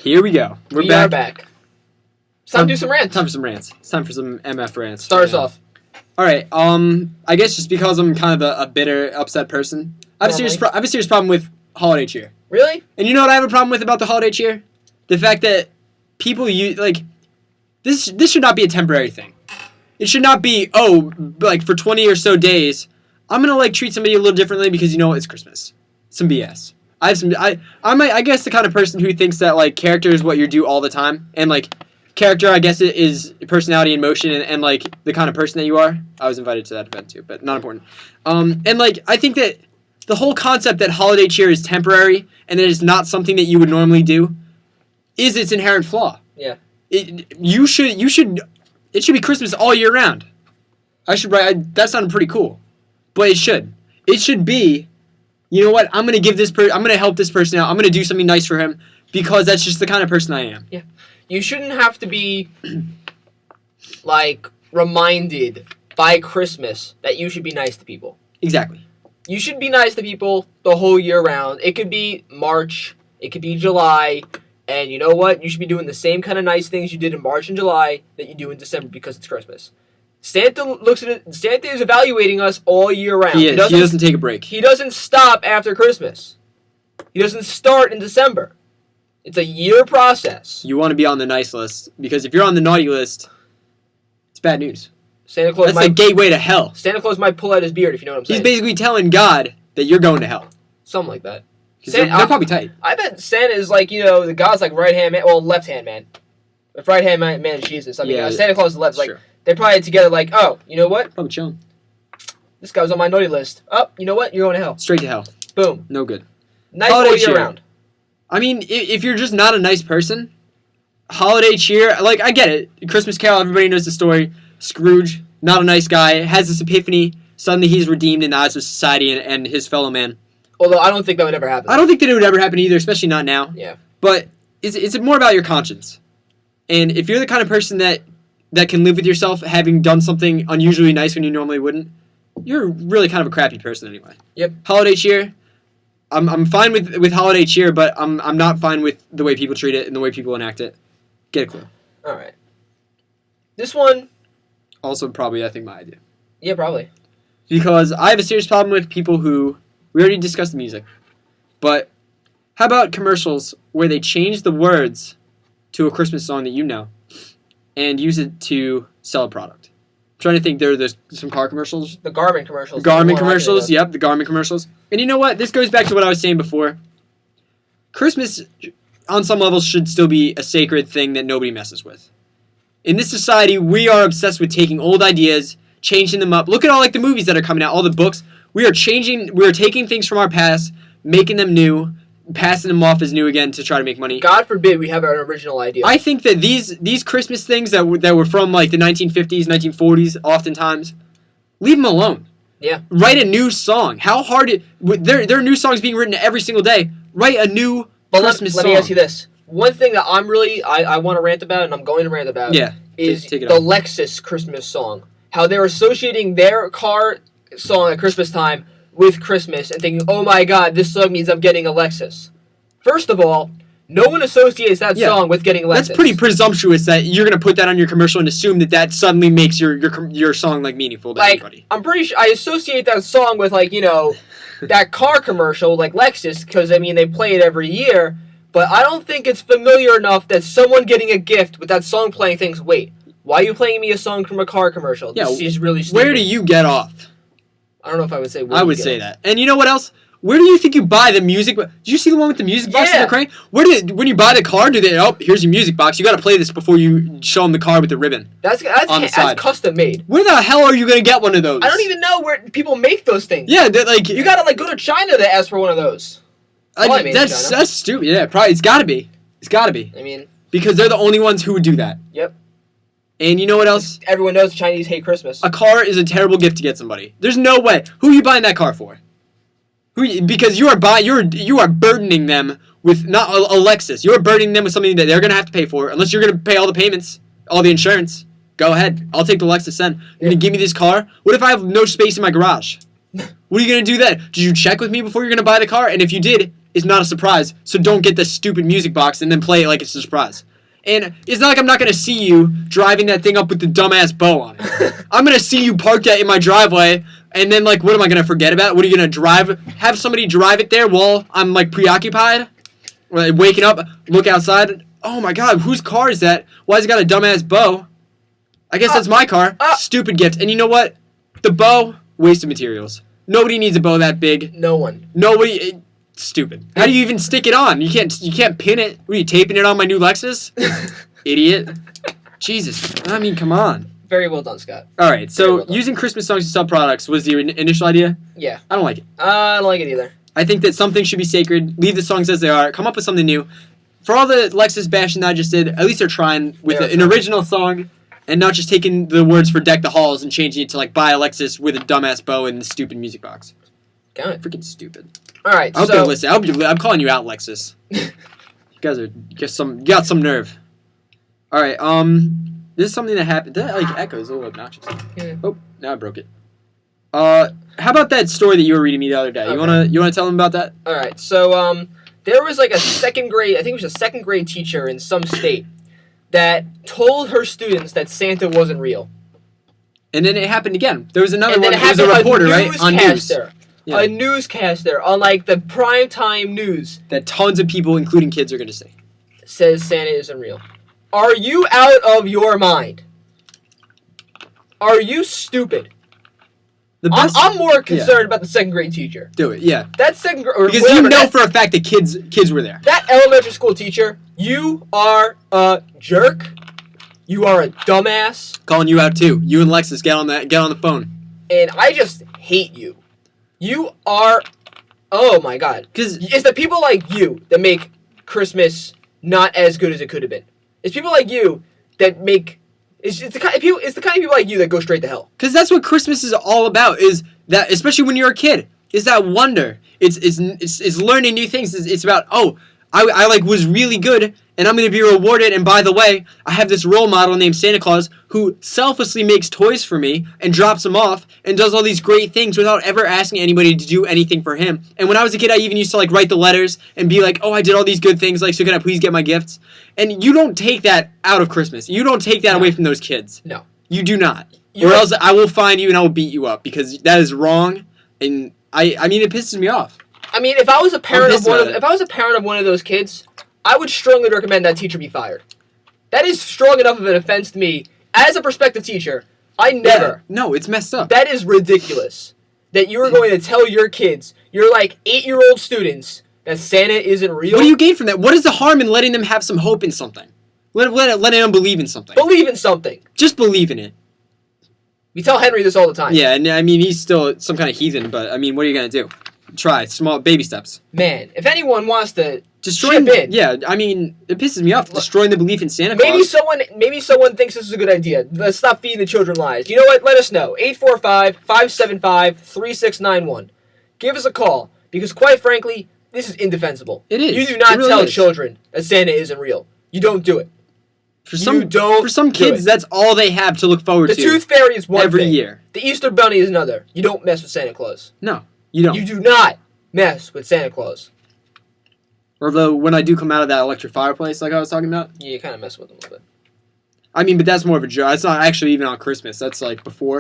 Here we go. We are back. It's time to do some rants. Time for some rants. It's time for some MF rants. Start us off. All right. I guess just because I'm kind of a bitter, upset person, I have a serious problem with holiday cheer. Really? And you know what I have a problem with about the holiday cheer? The fact that people use this should not be a temporary thing. It should not be for 20 or so days I'm gonna treat somebody a little differently because it's Christmas. Some BS. I guess the kind of person who thinks that character is what you do all the time, and character I guess is personality in motion and the kind of person that you are. I was invited to that event too, but not important. I think that the whole concept that holiday cheer is temporary and that it's not something that you would normally do is its inherent flaw. Yeah. It should be Christmas all year round. That sounded pretty cool, but it should. It should be, you know what? I'm gonna help this person out. I'm gonna do something nice for him because that's just the kind of person I am. Yeah. You shouldn't have to be reminded by Christmas that you should be nice to people. Exactly. You should be nice to people the whole year round. It could be March, it could be July, and you know what? You should be doing the same kind of nice things you did in March and July that you do in December because it's Christmas. Santa is evaluating us all year round. He doesn't take a break. He doesn't stop after Christmas. He doesn't start in December. It's a year process. You want to be on the nice list because if you're on the naughty list, it's bad news. That's the gateway to hell. Santa Claus might pull out his beard if you know what I'm saying. He's basically telling God that you're going to hell. Something like that. They're probably tight. I bet Santa is the God's right-hand man, left-hand man. If right-hand man is Jesus. Santa Claus is left. Sure. They're probably together oh, you know what? Probably chilling. This guy was on my naughty list. Oh, you know what? You're going to hell. Straight to hell. Boom. No good. Nice all year round. I mean, if you're just not a nice person, holiday cheer, I get it. Christmas Carol, everybody knows the story. Scrooge, not a nice guy, has this epiphany. Suddenly he's redeemed in the eyes of society and his fellow man. Although I don't think that would ever happen. I don't think that it would ever happen either, especially not now. Yeah. But it's more about your conscience. And if you're the kind of person that can live with yourself having done something unusually nice when you normally wouldn't, you're really kind of a crappy person anyway. Yep. Holiday cheer, I'm fine with holiday cheer, but I'm not fine with the way people treat it and the way people enact it. Get a clue. All right. This one. Also, probably, I think, my idea. Yeah, probably. Because I have a serious problem with people who... We already discussed the music. But how about commercials where they change the words to a Christmas song that you know and use it to sell a product? I'm trying to think. There's some car commercials. The Garmin commercials. The Garmin commercials. Yep, the Garmin commercials. And you know what? This goes back to what I was saying before. Christmas, on some levels, should still be a sacred thing that nobody messes with. In this society, we are obsessed with taking old ideas, changing them up. Look at all the movies that are coming out, all the books. We are taking things from our past, making them new, passing them off as new again to try to make money. God forbid we have an original idea. I think that these Christmas things that were from the 1950s, 1940s, oftentimes, leave them alone. Yeah. Write a new song. How hard there are new songs being written every single day. Write a new Christmas song. Let me ask you this. One thing that I want to rant about, and I'm going to rant about, is the Lexus Christmas song. How they're associating their car song at Christmas time with Christmas and thinking, oh my God, this song means I'm getting a Lexus. First of all, no one associates that song with getting a Lexus. That's pretty presumptuous that you're going to put that on your commercial and assume that suddenly makes your song meaningful to everybody. I'm pretty sure I associate that song with that car commercial like Lexus because they play it every year. But I don't think it's familiar enough that someone getting a gift with that song playing thinks, wait, why are you playing me a song from a car commercial? Yeah, this is really stupid. Where do you get off? I don't know if I would say I would say that. And you know what else? Where do you think you buy the music? Did you see the one with the music box in the crane? When you buy the car, here's your music box. You got to play this before you show them the car with the ribbon. That's custom made. Where the hell are you going to get one of those? I don't even know where people make those things. Yeah, you got to go to China to ask for one of those. That's stupid. Yeah, probably. It's got to be. Because they're the only ones who would do that. Yep. And you know what else? Everyone knows the Chinese hate Christmas. A car is a terrible gift to get somebody. There's no way. Who are you buying that car for? Because you are burdening them with not a Lexus. You are burdening them with something that they're going to have to pay for. Unless you're going to pay all the payments, all the insurance. Go ahead. I'll take the Lexus then. You're going to give me this car? What if I have no space in my garage? What are you going to do then? Did you check with me before you're going to buy the car? And if you did, is not a surprise, so don't get the stupid music box and then play it like it's a surprise. And it's not like I'm not going to see you driving that thing up with the dumbass bow on it. I'm going to see you park that in my driveway, and then, like, what am I going to forget about? What are you going to have somebody drive it there while I'm, like, preoccupied? Or, like, waking up, look outside. Oh, my God, whose car is that? Why has it got a dumbass bow? I guess that's my car. Stupid gift. And you know what? The bow, waste of materials. Nobody needs a bow that big. No one. Nobody... Stupid. How do you even stick it on? You can't pin it. What are you, taping it on my new Lexus? Idiot. Jesus. I mean, come on. Very well done, Scott. All right. So using Christmas songs to sell products was your initial idea? Yeah. I don't like it. I don't like it either. I think that something should be sacred. Leave the songs as they are. Come up with something new. For all the Lexus bashing that I just did, at least they're trying with an original song and not just taking the words for Deck the Halls and changing it to like buy a Lexus with a dumbass bow and the stupid music box. Got it. Freaking stupid. All right, I hope they're listening. I'm calling you out, Lexus. You guys got some nerve. All right, this is something that happened. That like echoes a little obnoxious. Yeah. Oh, now I broke it. How about that story that you were reading me the other day? Okay. You wanna tell them about that? All right, so there was like a second grade, I think it was a second grade teacher in some state that told her students that Santa wasn't real. And then it happened again. There was another one. There was a reporter, right, on news. Yeah. A newscaster on like the primetime news that tons of people, including kids, are going to say says Santa isn't real. Are you out of your mind? Are you stupid? I'm more concerned about the second grade teacher. Do it, yeah. That second grade, because you know for a fact that kids were there. That elementary school teacher, you are a jerk. You are a dumbass. Calling you out too. You and Lexus get on the phone. And I just hate you. You are, oh my God. Because it's the people like you that make Christmas not as good as it could have been. It's people like you that make, it's the kind of people like you that go straight to hell. Because that's what Christmas is all about, is that, especially when you're a kid, is that wonder. It's learning new things. It's about, oh, I like was really good, and I'm going to be rewarded, and by the way, I have this role model named Santa Claus who selflessly makes toys for me and drops them off and does all these great things without ever asking anybody to do anything for him. And when I was a kid, I even used to like write the letters and be like, oh, I did all these good things, like, so can I please get my gifts? And you don't take that out of Christmas. You don't take that away from those kids. No. You do not. Or else I will find you and I will beat you up, because that is wrong, and I mean, it pisses me off. I mean, if I was a parent of one of those kids, I would strongly recommend that teacher be fired. That is strong enough of an offense to me as a prospective teacher. I never. Yeah, no, it's messed up. That is ridiculous. That you are going to tell your kids, your like 8-year-old students, that Santa isn't real. What do you gain from that? What is the harm in letting them have some hope in something? Letting them believe in something. Believe in something. Just believe in it. We tell Henry this all the time. Yeah, and I mean, he's still some kind of heathen, but I mean, what are you going to do? Try small baby steps. Man, if anyone wants to chip in, yeah, I mean, it pisses me off destroying the belief in Santa Claus. Maybe someone thinks this is a good idea. Let's stop feeding the children lies. You know what? Let us know. 845-575-3691. Give us a call, because quite frankly, this is indefensible. It is. You do not tell children that Santa isn't real. You don't do it. For some kids, that's all they have to look forward to. The Tooth Fairy is one every thing. year. The Easter Bunny is another. You don't mess with Santa Claus. No. You don't. You do not mess with Santa Claus. Although, when I do come out of that electric fireplace like I was talking about... Yeah, you kind of mess with them a little bit. I mean, but that's more of a joke. It's not actually even on Christmas. That's like before.